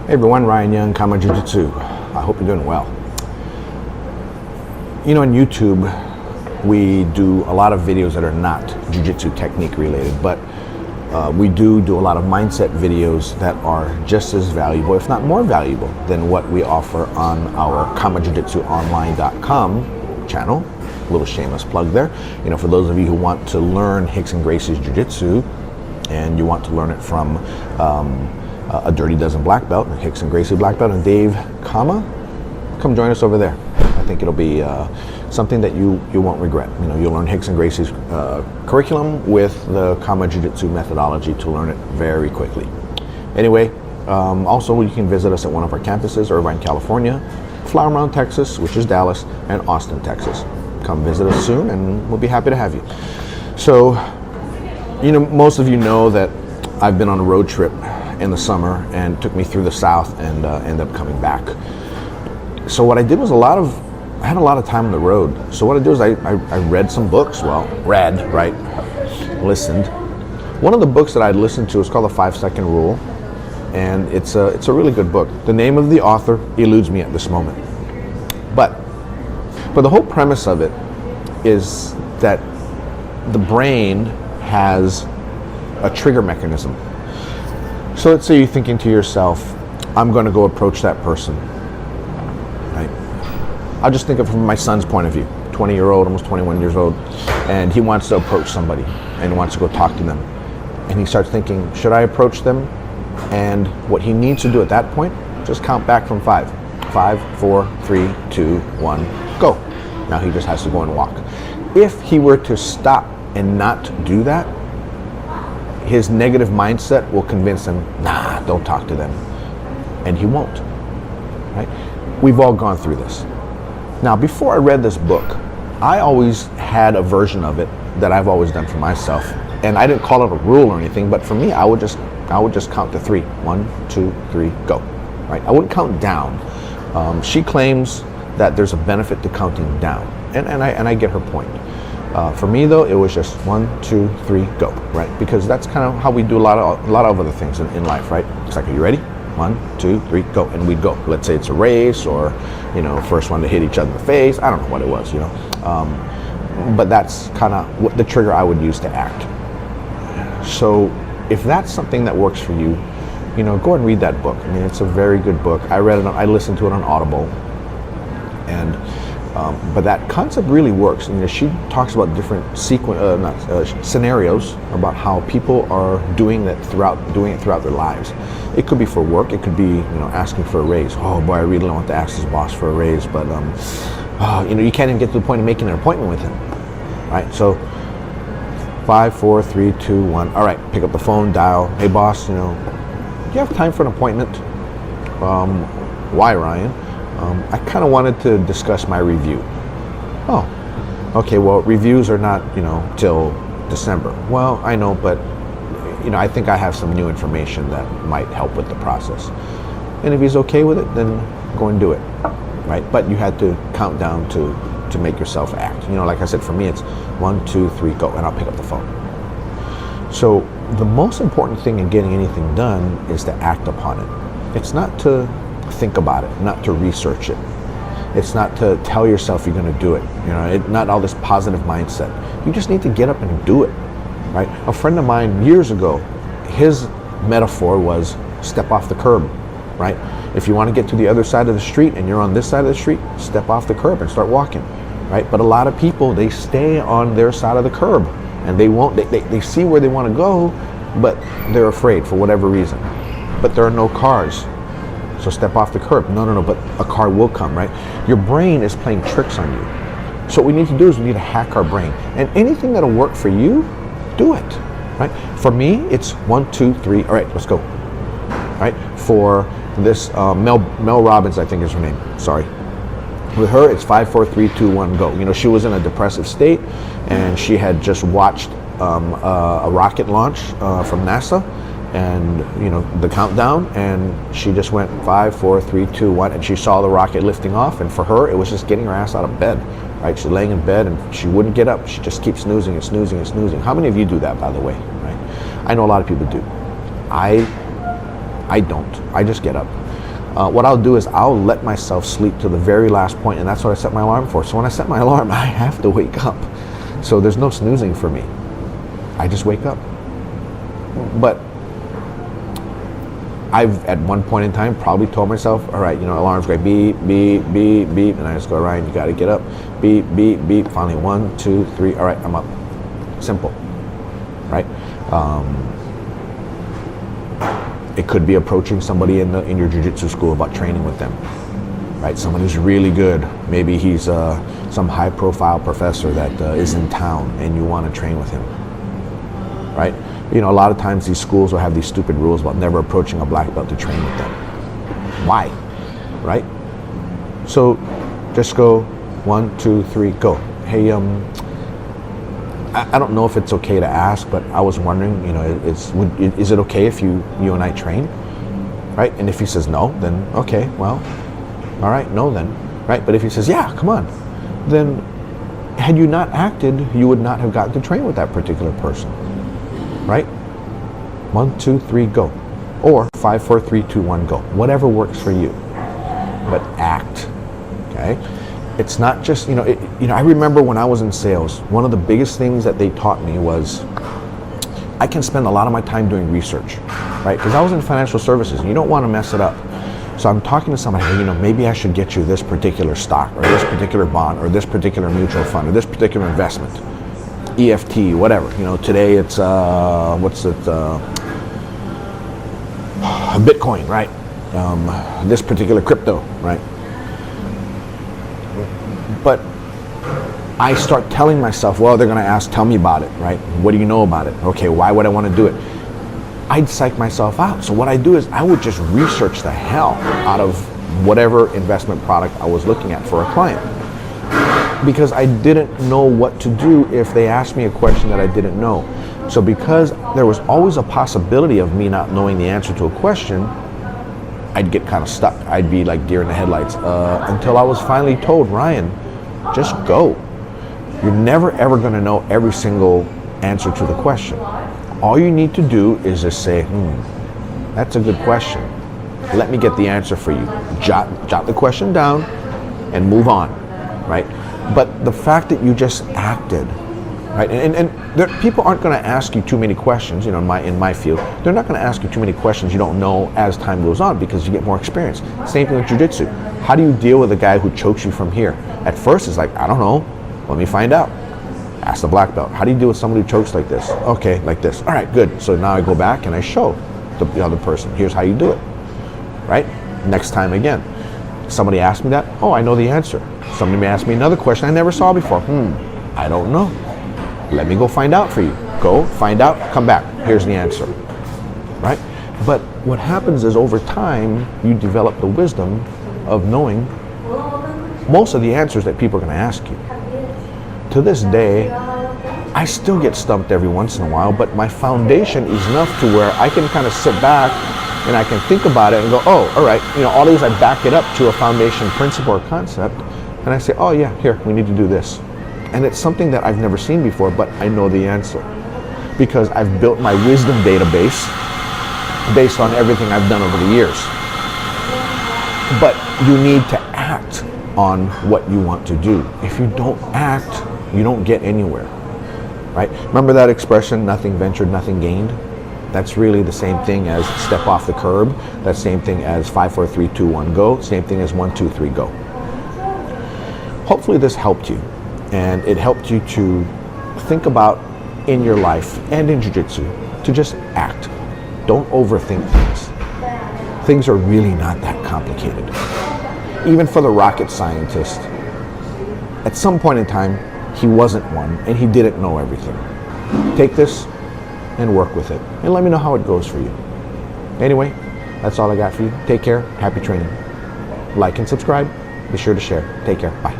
Hey everyone, Ryan Young, KAATARO Jiu-Jitsu. I hope you're doing well. You know, on YouTube, we do a lot of videos that are not Jiu-Jitsu technique related, but we do a lot of mindset videos that are just as valuable, if not more valuable, than what we offer on our KAATAROJujitsuOnline.com channel. A little shameless plug there. You know, for those of you who want to learn Rick's and Gracie's Jiu-Jitsu, and you want to learn it from a Dirty Dozen black belt, Rick's and Gracie black belt, and Dave Kama, come join us over there. I think it'll be something that you won't regret. You know, you'll learn Rick's and Gracie's curriculum with the KAATARO Jiu-Jitsu methodology to learn it very quickly. Anyway, also you can visit us at one of our campuses, Irvine, California, Flower Mound, Texas, which is Dallas, and Austin, Texas. Come visit us soon, and we'll be happy to have you. So, you know, most of you know that I've been on a road trip in the summer, and it took me through the South and ended up coming back. So what I did was I had a lot of time on the road. So what I did was I read some books. Well, listened. One of the books that I listened to is called The 5-Second Rule, and it's a really good book. The name of the author eludes me at this moment. But the whole premise of it is that the brain has a trigger mechanism. So let's say you're thinking to yourself, I'm going to go approach that person. Right? I'll just think of it from my son's point of view, 20-year-old, almost 21 years old, and he wants to approach somebody and wants to go talk to them. And he starts thinking, should I approach them? And what he needs to do at that point, just count back from 5. 5, 4, 3, 2, 1, go. Now he just has to go and walk. If he were to stop and not do that, his negative mindset will convince him, nah, don't talk to them. And he won't, right? We've all gone through this. Now, before I read this book, I always had a version of it that I've always done for myself. And I didn't call it a rule or anything, but for me, I would just count to 3. 1, 2, 3, go, right? I wouldn't count down. She claims that there's a benefit to counting down, and I get her point. For me though, it was just 1, 2, 3, go, right? Because that's kind of how we do a lot of other things in life, right? It's like, are you ready? 1, 2, 3, go, and we'd go. Let's say it's a race, or you know, first one to hit each other in the face. I don't know what it was, you know. But that's kind of what the trigger I would use to act. So if that's something that works for you, you know, go and read that book. I mean, it's a very good book. I read it. I listened to it on Audible, and. But that concept really works. You know, she talks about different scenarios about how people are doing it throughout their lives. It could be for work. It could be, you know, asking for a raise. Oh boy, I really don't want to ask this boss for a raise, but you know, you can't even get to the point of making an appointment with him, right? So 5, 4, 3, 2, 1. All right, pick up the phone, dial. Hey boss, you know, do you have time for an appointment? Why, Ryan? I kind of wanted to discuss my review. Oh, okay, well, reviews are not, you know, till December. Well, I know, but, you know, I think I have some new information that might help with the process. And if he's okay with it, then go and do it, right? But you had to count down to make yourself act. You know, like I said, for me, it's 1, 2, 3, go, and I'll pick up the phone. So the most important thing in getting anything done is to act upon it. It's not to think about it, not to research it. It's not to tell yourself you're going to do it. You know, not all this positive mindset. You just need to get up and do it, right? A friend of mine years ago, his metaphor was step off the curb, right? If you want to get to the other side of the street and you're on this side of the street, step off the curb and start walking, right? But a lot of people, they stay on their side of the curb, and they won't. They see where they want to go, but they're afraid for whatever reason. But there are no cars. So step off the curb. No, but a car will come, right? Your brain is playing tricks on you. So what we need to do is we need to hack our brain. And anything that'll work for you, do it, right? For me, it's 1, 2, 3. All right, let's go, right? For this, Mel Robbins, I think is her name. Sorry. With her, it's 5, 4, 3, 2, 1, go. You know, she was in a depressive state, and she had just watched a rocket launch from NASA. And you know, the countdown, and she just went 5, 4, 3, 2, 1, and she saw the rocket lifting off. And for her, it was just getting her ass out of bed, right? She's laying in bed and she wouldn't get up. She just keeps snoozing and snoozing and snoozing. How many of you do that, by the way, right? I know a lot of people do. I don't. I just get up. what I'll do is I'll let myself sleep to the very last point, and that's what I set my alarm for. So when I set my alarm, I have to wake up. So there's no snoozing for me. I just wake up. But I've, at one point in time, probably told myself, all right, alarm's great, beep, beep, beep, beep, and I just go, Ryan, you got to get up, beep, beep, beep, finally 1, 2, 3, all right, I'm up. Simple, right? It could be approaching somebody in your jiu-jitsu school about training with them, right? Someone who's really good. Maybe he's some high-profile professor that is in town, and you want to train with him, right? A lot of times these schools will have these stupid rules about never approaching a black belt to train with them. Why, right? So just go 1, 2, 3, go. Hey, I don't know if it's okay to ask, but I was wondering, is it okay if you and I train, right? And if he says no, then okay, well, all right, no then, right? But if he says, yeah, come on, then had you not acted, you would not have gotten to train with that particular person, right? 1, 2, 3, go. Or 5, 4, 3, 2, 1, go. Whatever works for you, but act, okay? It's not just, I remember when I was in sales, one of the biggest things that they taught me was I can spend a lot of my time doing research, right? Because I was in financial services, and you don't want to mess it up. So I'm talking to somebody, hey, maybe I should get you this particular stock, or this particular bond, or this particular mutual fund, or this particular investment, EFT, whatever. Today it's, Bitcoin, right? This particular crypto, right? But I start telling myself, well, they're going to ask, tell me about it, right? What do you know about it? Okay, why would I want to do it? I'd psych myself out. So what I do is I would just research the hell out of whatever investment product I was looking at for a client, because I didn't know what to do if they asked me a question that I didn't know. So because there was always a possibility of me not knowing the answer to a question, I'd get kind of stuck. I'd be like deer in the headlights until I was finally told, Ryan, just go. You're never ever going to know every single answer to the question. All you need to do is just say, that's a good question. Let me get the answer for you. Jot the question down and move on, right? But the fact that you just acted, right? And people aren't going to ask you too many questions, in my field. They're not going to ask you too many questions you don't know as time goes on, because you get more experience. Same thing with jiu-jitsu. How do you deal with a guy who chokes you from here? At first it's like, I don't know. Let me find out. Ask the black belt. How do you deal with somebody who chokes like this? Okay, like this. All right, good. So now I go back and I show the other person, here's how you do it, right? Next time again. Somebody asked me that. Oh, I know the answer. Somebody may ask me another question I never saw before. I don't know. Let me go find out for you. Go, find out, come back. Here's the answer, right? But what happens is over time, you develop the wisdom of knowing most of the answers that people are going to ask you. To this day, I still get stumped every once in a while, but my foundation is enough to where I can kind of sit back and I can think about it and go, oh, all right, all these I back it up to a foundation principle or concept, and I say, oh yeah, here, we need to do this. And it's something that I've never seen before, but I know the answer because I've built my wisdom database based on everything I've done over the years. But you need to act on what you want to do. If you don't act, you don't get anywhere, right? Remember that expression, nothing ventured, nothing gained? That's really the same thing as step off the curb. That's same thing as 5, 4, 3, 2, 1, go. Same thing as 1, 2, 3, go. Hopefully this helped you, and it helped you to think about in your life and in jiu-jitsu to just act. Don't overthink things. Things are really not that complicated. Even for the rocket scientist, at some point in time, he wasn't one and he didn't know everything. Take this and work with it, and let me know how it goes for you. Anyway, that's all I got for you. Take care. Happy training. Like and subscribe. Be sure to share. Take care. Bye.